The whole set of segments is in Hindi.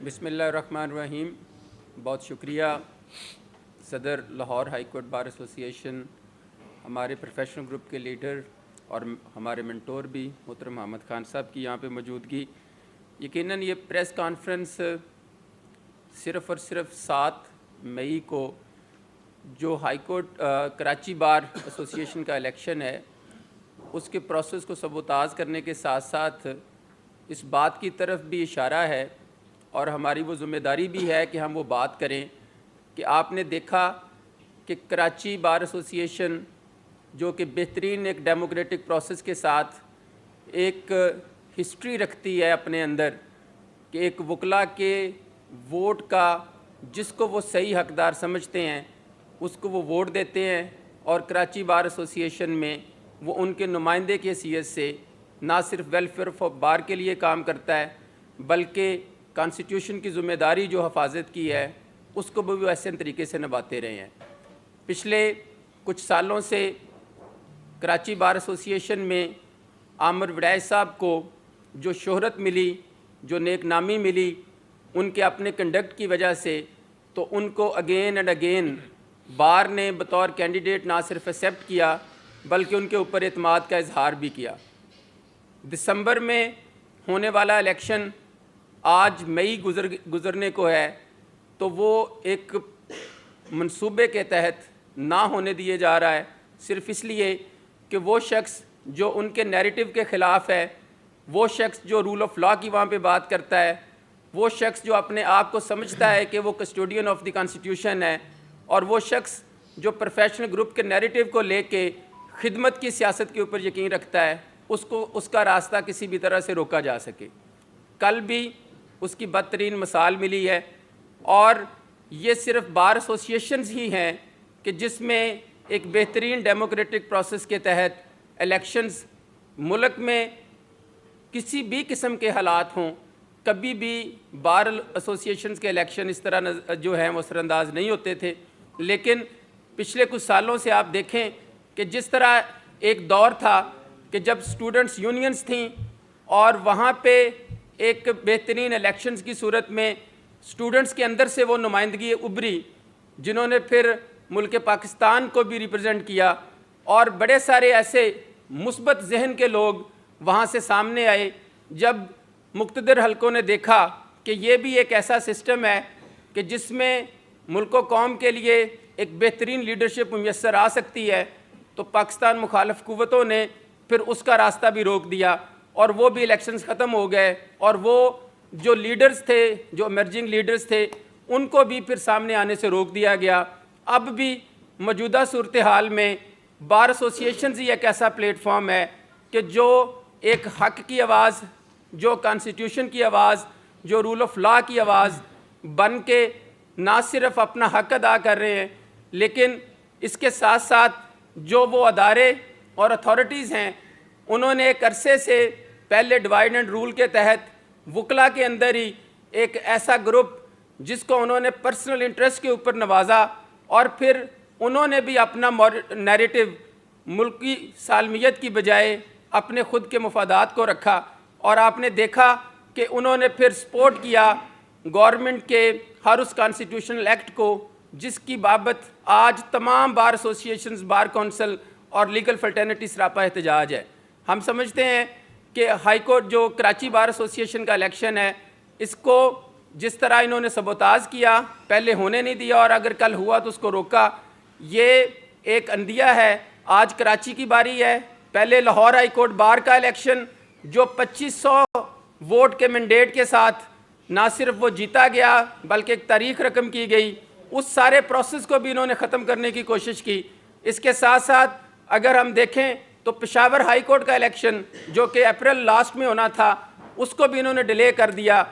बिस्मिल्लाहिर्रहमानिर्रहीम। बहुत शुक्रिया सदर Lahore high court bar association, हमारे प्रोफेशनल ग्रुप के लीडर और हमारे मेंटोर भी मोहतरम मोहम्मद खान साहब की यहाँ पे मौजूदगी। यकीनन ये प्रेस कॉन्फ्रेंस सिर्फ़ और सिर्फ 7 मई को जो high court Karachi bar association का इलेक्शन है उसके प्रोसेस को सबोताज करने के साथ साथ इस बात की तरफ भी इशारा है और हमारी वो ज़िम्मेदारी भी है कि हम वो बात करें कि आपने देखा कि कराची बार एसोसिएशन जो कि बेहतरीन एक डेमोक्रेटिक प्रोसेस के साथ एक हिस्ट्री रखती है अपने अंदर कि एक वकला के वोट का जिसको वो सही हकदार समझते हैं उसको वो वोट देते हैं और कराची बार एसोसिएशन में वो उनके नुमाइंदे की हैसियत से ना सिर्फ वेलफेयर ऑफ बार के लिए काम करता है बल्कि कॉन्स्टिट्यूशन की ज़िम्मेदारी जो हिफाजत की है उसको भी वैसे तरीके से निभाते रहे हैं। पिछले कुछ सालों से कराची बार एसोसिएशन में आमिर वड़ैच साहब को जो शोहरत मिली, जो नेक नामी मिली उनके अपने कंडक्ट की वजह से, तो उनको अगेन एंड अगेन बार ने बतौर कैंडिडेट ना सिर्फ एक्सेप्ट किया बल्कि उनके ऊपर एतमाद का इजहार भी किया। दिसंबर में होने वाला इलेक्शन आज मई गुज़रने को है, तो वो एक मंसूबे के तहत ना होने दिए जा रहा है सिर्फ़ इसलिए कि वो शख्स जो उनके नैरेटिव के ख़िलाफ़ है, वो शख्स जो रूल ऑफ लॉ की वहाँ पे बात करता है, वो शख्स जो अपने आप को समझता है कि वो कस्टोडियन ऑफ द कॉन्स्टिट्यूशन है और वो शख्स जो प्रोफेशनल ग्रुप के नैरेटिव को लेके खिदमत की सियासत के ऊपर यकीन रखता है, उसको उसका रास्ता किसी भी तरह से रोका जा सके। कल भी उसकी बदतरीन मिसाल मिली है और ये सिर्फ बार एसोसिएशंस ही हैं कि जिसमें एक बेहतरीन डेमोक्रेटिक प्रोसेस के तहत इलेक्शंस मुल्क में किसी भी किस्म के हालात हों, कभी भी बार एसोसिएशंस के इलेक्शन इस तरह जो हैं वो असरअंदाज नहीं होते थे। लेकिन पिछले कुछ सालों से आप देखें कि जिस तरह एक दौर था कि जब स्टूडेंट्स यूनियंस थीं और वहाँ पे एक बेहतरीन इलेक्शंस की सूरत में स्टूडेंट्स के अंदर से वो नुमाइंदगी उभरी जिन्होंने फिर मुल्क पाकिस्तान को भी रिप्रेजेंट किया और बड़े सारे ऐसे मुस्बत जहन के लोग वहाँ से सामने आए जब मुक़्तदर हलकों ने देखा कि ये भी एक ऐसा सिस्टम है कि जिसमें मुल्क कौम के लिए एक बेहतरीन लीडरशिप मुयस्सर आ सकती है, तो पाकिस्तान मुखालिफ क़ुव्वतों ने फिर उसका रास्ता भी रोक दिया और वो भी इलेक्शंस ख़त्म हो गए और वो जो लीडर्स थे, जो इमर्जिंग लीडर्स थे, उनको भी फिर सामने आने से रोक दिया गया। अब भी मौजूदा सूरत हाल में बार एसोसिएशन ही एक ऐसा प्लेटफॉर्म है कि जो एक हक़ की आवाज़, जो कॉन्स्टिट्यूशन की आवाज़, जो रूल ऑफ लॉ की आवाज़ बन के ना सिर्फ अपना हक़ अदा कर रहे हैं लेकिन इसके साथ साथ जो वो अदारे और अथॉरिटीज़ हैं उन्होंने एक अरसे से पहले डिवाइड एंड रूल के तहत वकला के अंदर ही एक ऐसा ग्रुप जिसको उन्होंने पर्सनल इंटरेस्ट के ऊपर नवाजा और फिर उन्होंने भी अपना नैरेटिव मुल्की सालमियत की बजाय अपने ख़ुद के मफादात को रखा और आपने देखा कि उन्होंने फिर सपोर्ट किया गवर्नमेंट के हर उस कॉन्स्टिट्यूशनल एक्ट को जिसकी बाबत आज तमाम बार एसोसिएशंस, बार कौंसल और लीगल फर्टर्निटी सरापा एहतजाज है। हम समझते हैं कि हाई कोर्ट जो कराची बार एसोसिएशन का इलेक्शन है इसको जिस तरह इन्होंने सबोताज किया, पहले होने नहीं दिया और अगर कल हुआ तो उसको रोका, ये एक अंदिया है। आज कराची की बारी है। पहले लाहौर हाई कोर्ट बार का इलेक्शन जो 2500 वोट के मैंडेट के साथ ना सिर्फ वो जीता गया बल्कि एक तारीख रकम की गई, उस सारे प्रोसेस को भी इन्होंने ख़त्म करने की कोशिश की। इसके साथ साथ अगर हम देखें तो पेशावर हाई कोर्ट का इलेक्शन जो कि अप्रैल लास्ट में होना था उसको भी इन्होंने डिले कर दिया।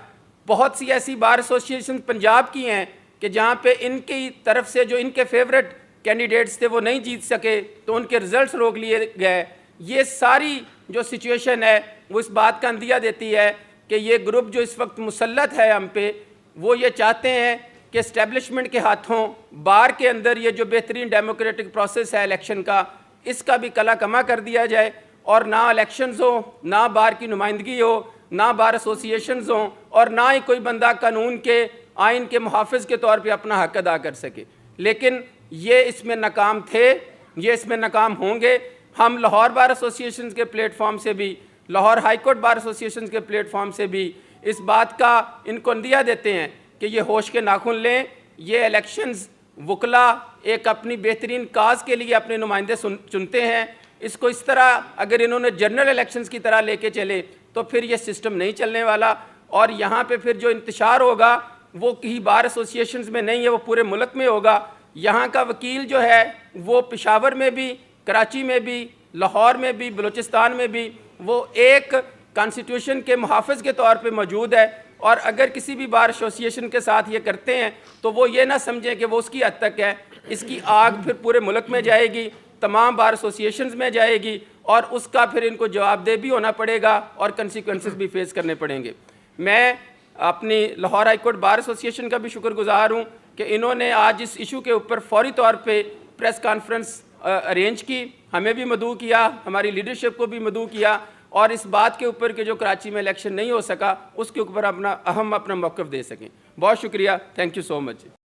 बहुत सी ऐसी बार एसोसिएशन पंजाब की हैं कि जहाँ पे इनकी तरफ से जो इनके फेवरेट कैंडिडेट्स थे वो नहीं जीत सके तो उनके रिज़ल्ट्स रोक लिए गए। ये सारी जो सिचुएशन है वो इस बात का अंदिया देती है कि ये ग्रुप जो इस वक्त मुसल्लत है हम पे, वो ये चाहते हैं कि इस्टेब्लिशमेंट के हाथों बार के अंदर ये जो बेहतरीन डेमोक्रेटिक प्रोसेस है इलेक्शन का, इसका भी कला कमा कर दिया जाए और ना इलेक्शंस हो, ना बार की नुमाइंदगी हो, ना बार एसोसिएशंस हों और ना ही कोई बंदा कानून के आइन के मुहाफ़िज़ के तौर पे अपना हक़ अदा कर सके। लेकिन ये इसमें नाकाम थे, ये इसमें नाकाम होंगे। हम लाहौर बार एसोसिएशन के प्लेटफॉर्म से भी, Lahore high court bar association के प्लेटफॉर्म से भी इस बात का इनको अंदिया देते हैं कि ये होश के नाखून लें। ये इलेक्शंस वकला एक अपनी बेहतरीन काज के लिए अपने नुमाइंदे चुनते हैं। इसको इस तरह अगर इन्होंने जनरल इलेक्शंस की तरह लेके चले तो फिर ये सिस्टम नहीं चलने वाला, और यहाँ पे फिर जो इंतशार होगा वो कहीं बार एसोसिएशंस में नहीं है, वो पूरे मुल्क में होगा। यहाँ का वकील जो है वो पेशावर में भी, कराची में भी, लाहौर में भी, बलूचिस्तान में भी वो एक कॉन्स्टिट्यूशन के मुहाफ़िज़ के तौर पे मौजूद है। और अगर किसी भी बार एसोसिएशन के साथ ये करते हैं तो वो ये ना समझें कि वो उसकी हद तक है। इसकी आग फिर पूरे मुल्क में जाएगी, तमाम बार एसोसिएशंस में जाएगी, और उसका फिर इनको जवाबदेह भी होना पड़ेगा और कंसिक्वेंसेस भी फेस करने पड़ेंगे। मैं अपनी Lahore high court bar association का भी शुक्रगुजार हूँ कि इन्होंने आज इस इशू के ऊपर फौरी तौर पे प्रेस कॉन्फ्रेंस अरेंज की, हमें भी मदऊ किया, हमारी लीडरशिप को भी मदऊ किया, और इस बात के ऊपर कि जो कराची में इलेक्शन नहीं हो सका उसके ऊपर हम अपना मौक़िफ़ दे सकें। बहुत शुक्रिया, थैंक यू सो मच।